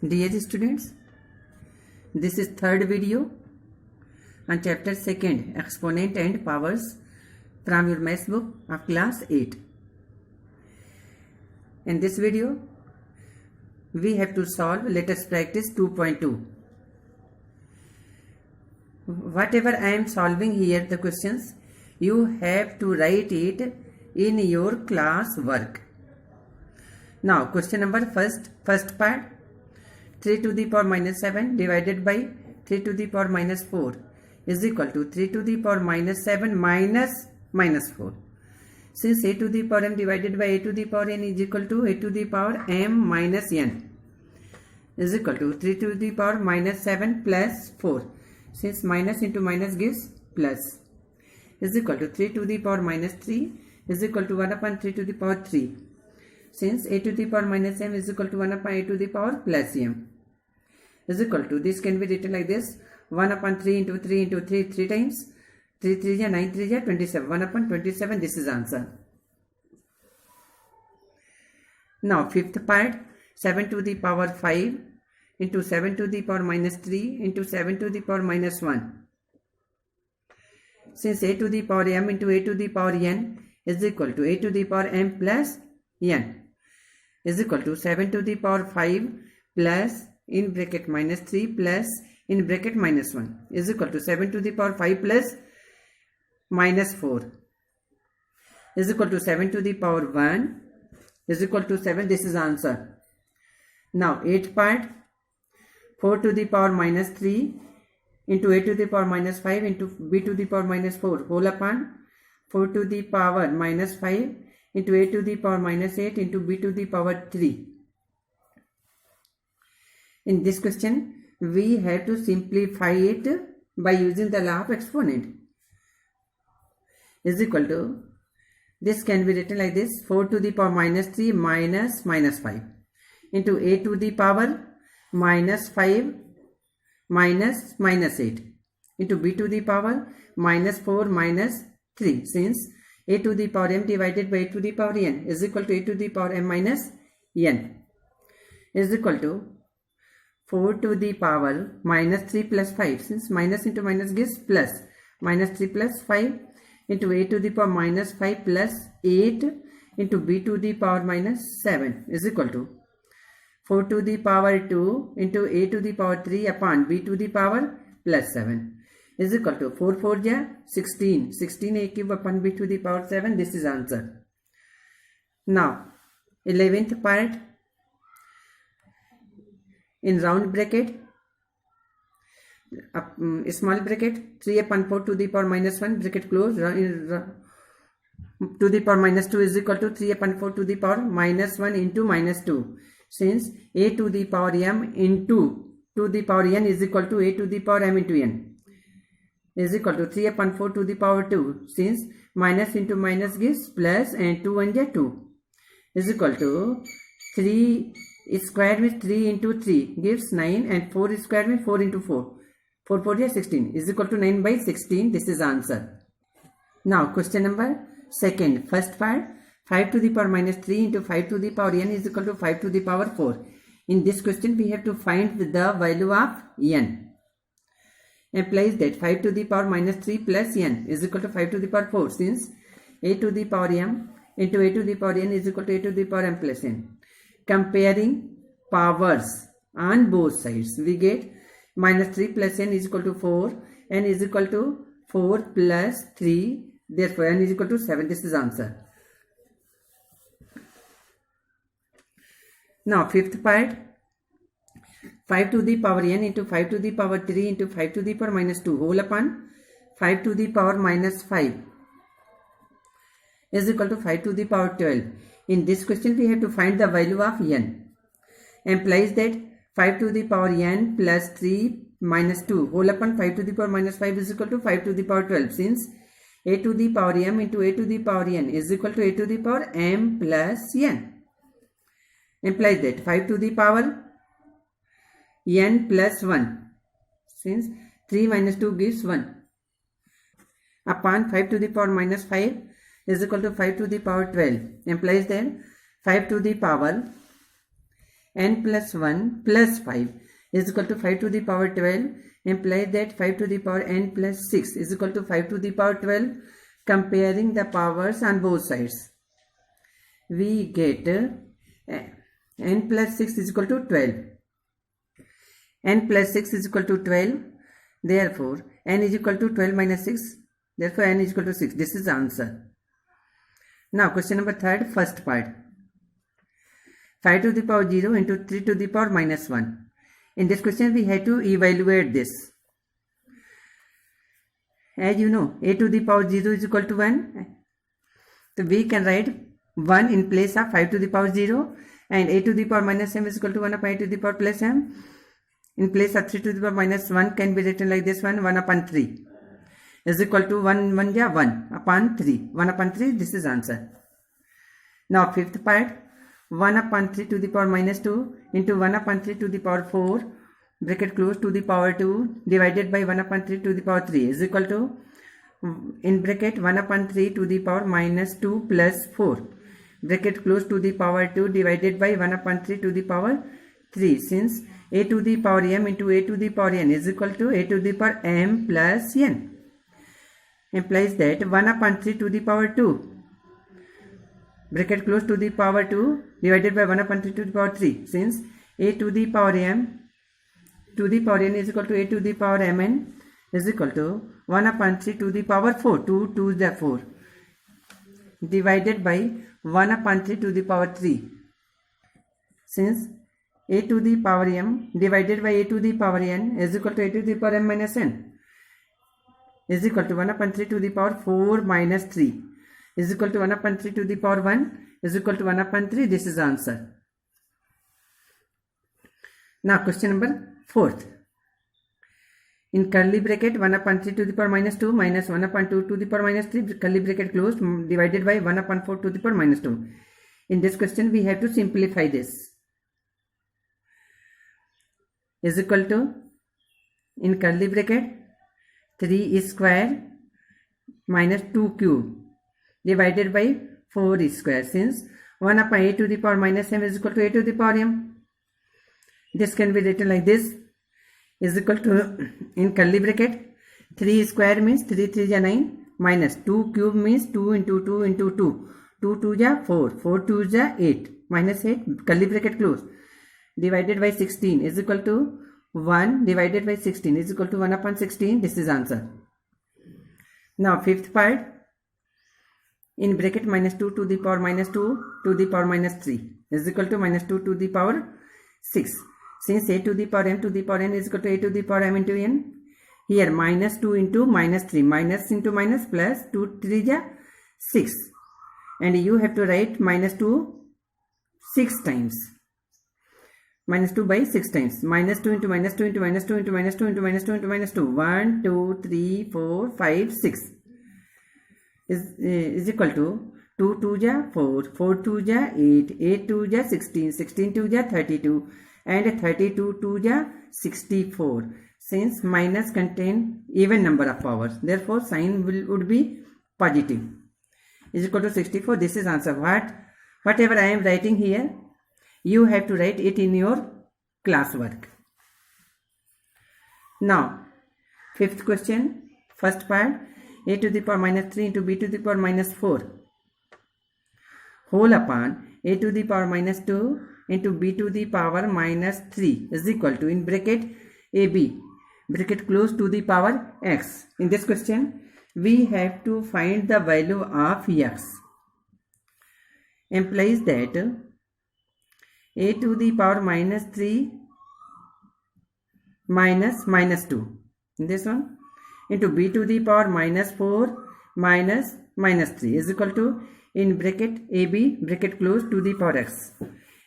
Dear students, this is third video on chapter 2nd, Exponent and Powers, from your maths book of class 8. In this video, we have to solve let us practice 2.2. Whatever I am solving here, the questions, you have to write it in your class work. Now, question number first part. 3 to the power minus 7 divided by 3 to the power minus 4 is equal to 3 to the power minus 7 minus 4. Since a to the power m divided by a to the power n is equal to a to the power m minus n is equal to 3 to the power minus 7 plus 4. Since minus into minus gives plus is equal to 3 to the power minus 3 is equal to 1 upon 3 to the power 3. Since a to the power minus m is equal to 1 upon a to the power plus m is equal to, this can be written like this, 1 upon 3 into 3 into 3 3 times, 3 3 is 9 3 is 27, 1 upon 27, this is answer. Now fifth part, 7 to the power 5 into 7 to the power minus 3 into 7 to the power minus 1. Since a to the power m into a to the power n is equal to a to the power m plus n is equal to 7 to the power 5 plus in bracket minus 3 plus in bracket minus 1 is equal to 7 to the power 5 plus minus 4 is equal to 7 to the power 1 is equal to 7. This is answer. Now 8th part, 4 to the power minus 3 into a to the power minus 5 into b to the power minus 4 whole upon 4 to the power minus 5 into a to the power minus 8 into b to the power 3. In this question, we have to simplify it by using the law of exponent. Is equal to, this can be written like this, 4 to the power minus 3 minus 5 into a to the power minus 5 minus 8 into b to the power minus 4 minus 3. Since a to the power m divided by a to the power n is equal to a to the power m minus n is equal to 4 to the power minus 3 plus 5. Since minus into minus gives plus, minus 3 plus 5 into a to the power minus 5 plus 8 into b to the power minus 7 is equal to 4 to the power 2 into a to the power 3 upon b to the power plus 7 is equal to 4 4 ja 16, 16 a cube upon b to the power 7. This is answer. Now 11th part, in round bracket, small bracket, 3 upon 4 to the power minus 1 bracket close, to the power minus 2 is equal to 3 upon 4 to the power minus 1 into minus 2. Since a to the power m into to the power n is equal to a to the power m into n is equal to 3 upon 4 to the power 2. Since minus into minus gives plus and 2 1 is 2 is equal to 3 square means 3 into 3 gives 9 and 4 square means 4 into 4. 4 4 is 16 is equal to 9 by 16. This is answer. Now question number second, first part, 5 to the power minus 3 into 5 to the power n is equal to 5 to the power 4. In this question we have to find the value of n. Implies that 5 to the power minus 3 plus n is equal to 5 to the power 4. Since a to the power m into a to the power n is equal to a to the power m plus n. Comparing powers on both sides, we get minus 3 plus n is equal to 4, n is equal to 4 plus 3, therefore n is equal to 7. This is answer. Now fifth part, 5 to the power n into 5 to the power 3 into 5 to the power minus 2 whole upon 5 to the power minus 5 is equal to 5 to the power 12. In this question we have to find the value of n. Implies that 5 to the power n plus 3 minus 2 whole upon 5 to the power minus 5 is equal to 5 to the power 12. Since a to the power m into a to the power n is equal to a to the power m plus n. Implies that 5 to the power n plus 1, since 3 minus 2 gives 1, upon 5 to the power minus 5 is equal to 5 to the power 12. Implies that 5 to the power n plus 1 plus 5 is equal to 5 to the power 12 implies that 5 to the power n plus 6 is equal to 5 to the power 12. Comparing the powers on both sides, we get n plus 6 is equal to 12. N plus 6 is equal to 12. Therefore, n is equal to 12 minus 6. Therefore, n is equal to 6. This is the answer. Now, question number 3, first part. 5 to the power 0 into 3 to the power minus 1. In this question, we have to evaluate this. As you know, a to the power 0 is equal to 1. So, we can write 1 in place of 5 to the power 0, and a to the power minus m is equal to 1 upon a to the power plus m. In place of 3 to the power minus 1 can be written like this one, 1 upon 3 is equal to 1 upon 3. 1 upon 3, this is answer. Now, fifth part, 1 upon 3 to the power minus 2 into 1 upon 3 to the power 4, bracket close, to the power 2 divided by 1 upon 3 to the power 3 is equal to, in bracket, 1 upon 3 to the power minus 2 plus 4, bracket close, to the power 2 divided by 1 upon 3 to the power 3. Since a to the power m into a to the power n is equal to a to the power m plus n, implies that 1 upon 3 to the power 2, bracket close, to the power 2 divided by 1 upon 3 to the power 3. Since a to the power m to the power n is equal to a to the power mn is equal to 1 upon 3 to the power 4, 2 to the 4, divided by 1 upon 3 to the power 3. Since a to the power m divided by a to the power n is equal to a to the power m minus n is equal to 1 upon 3 to the power 4 minus 3 is equal to 1 upon 3 to the power 1 is equal to 1 upon 3. This is the answer. Now, question number 4th. In curly bracket, 1 upon 3 to the power minus 2 minus 1 upon 2 to the power minus 3, curly bracket closed, divided by 1 upon 4 to the power minus 2. In this question, we have to simplify this. Is equal to, in curly bracket, 3 square minus 2 cube divided by 4 square. Since 1 upon a to the power minus m is equal to a to the power m, this can be written like this, is equal to, in curly bracket, 3 square means 3 3 is 9, minus 2 cube means 2 into 2 into 2, 2 2 is 4, 4 2 is 8, minus 8, curly bracket close, divided by 16 is equal to 1 divided by 16 is equal to 1 upon 16. This is answer. Now, fifth part, in bracket minus 2 to the power minus 2 to the power minus 3 is equal to minus 2 to the power 6. Since a to the power m to the power n is equal to a to the power m into n, here minus 2 into minus 3, minus into minus plus 2 3 is 6, and you have to write minus 2 6 times. Minus 2 by 6 times. Minus 2 into minus 2 into minus 2 into minus 2 into minus 2 into minus 2. 1, 2, 3, 4, 5, 6 is equal to 2 2 is 4, 4 2 is 8, 8 2 is 16, 16 2 is 32, and 32 2 is 64. Since minus contain even number of powers, therefore sign would be positive. Is equal to 64. This is answer. Whatever I am writing here, you have to write it in your classwork. Now, fifth question, first part, a to the power minus 3 into b to the power minus 4 whole upon a to the power minus 2 into b to the power minus 3 is equal to, in bracket, ab, bracket close, to the power x. In this question, we have to find the value of x. Implies that a to the power minus 3 minus 2, this one, into b to the power minus 4 minus 3 is equal to, in bracket ab, bracket close, to the power x.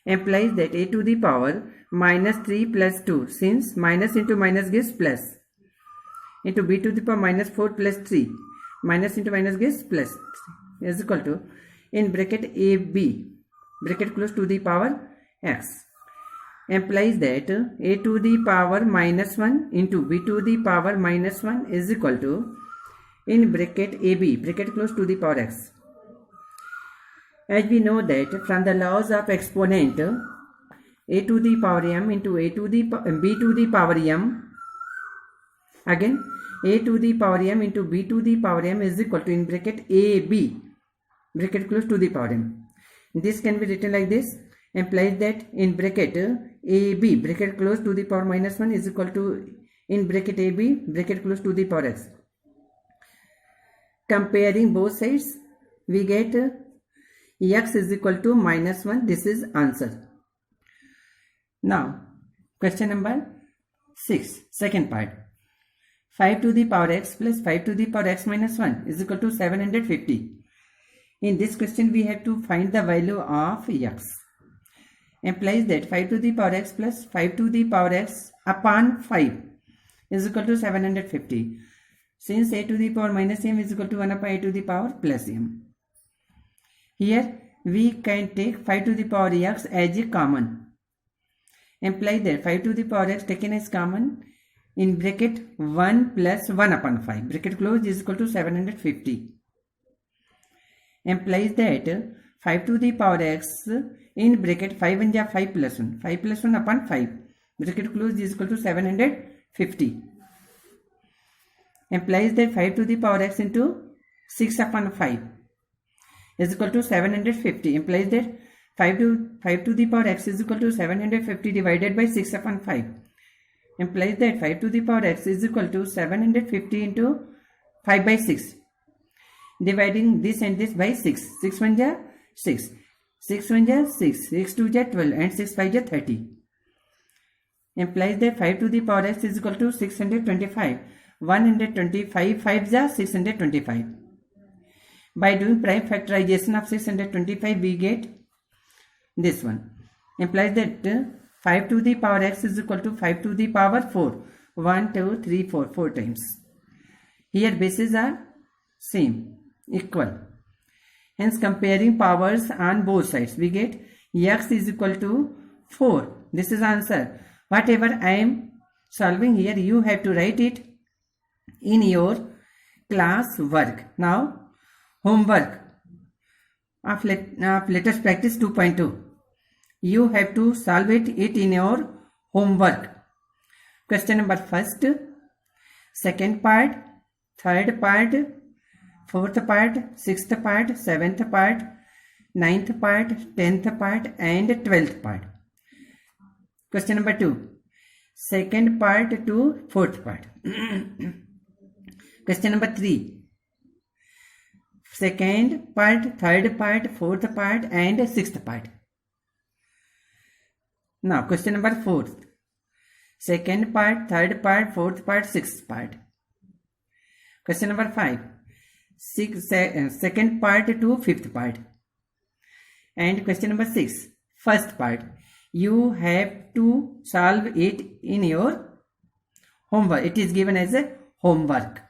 Implies that a to the power minus 3 plus 2, since minus into minus gives plus, into b to the power minus 4 plus 3, minus into minus gives plus, is equal to, in bracket ab, bracket close, to the power x. Implies that a to the power minus 1 into b to the power minus 1 is equal to, in bracket ab, bracket close, to the power x. As we know that from the laws of exponent, a to the power m into b to the power m. Again, a to the power m into b to the power m is equal to, in bracket, ab, bracket close, to the power m. This can be written like this, implies that in bracket ab, bracket close, to the power minus 1 is equal to, in bracket ab, bracket close, to the power x. Comparing both sides, we get x is equal to minus 1. This is answer. Now, question number 6, second part. 5 to the power x plus 5 to the power x minus 1 is equal to 750. In this question, we have to find the value of x. Implies that 5 to the power x plus 5 to the power x upon 5 is equal to 750. Since a to the power minus m is equal to 1 upon a to the power plus m. Here, we can take 5 to the power x as a common. Implies that 5 to the power x taken as common, in bracket 1 plus 1 upon 5, bracket close, is equal to 750. Implies that 5 to the power x, in bracket 5 and 5 plus 1, 5 plus 1 upon 5, bracket close, is equal to 750. Implies that 5 to the power x into 6 upon 5 is equal to 750. Implies that 5 to the power x is equal to 750 divided by 6 upon 5. Implies that 5 to the power x is equal to 750 into 5 by 6. Dividing this and this by 6. 6 1 ja 6. 6 1 ja 6. 6 2 ja 12 and 6 5 ja 30. Implies that 5 to the power x is equal to 625. 125 5 ja 625. By doing prime factorization of 625, we get this one. Implies that 5 to the power x is equal to 5 to the power 4. 1, 2, 3, 4, 4 times. Here bases are same, equal. Hence, comparing powers on both sides, we get x is equal to 4. This is answer. Whatever I am solving here, you have to write it in your class work. Now, homework of Let Us Practice 2.2. You have to solve it in your homework. Question number first, second part, third part, fourth part, sixth part, seventh part, ninth part, 10th part and 12th part. Question number 2, second part to fourth part. Question number 3, second part, third part, fourth part and sixth part. Now question number 4, second part, third part, fourth part, sixth part. Question number 5, second part to fifth part. And question number 6, first part. You have to solve it in your homework. It is given as a homework.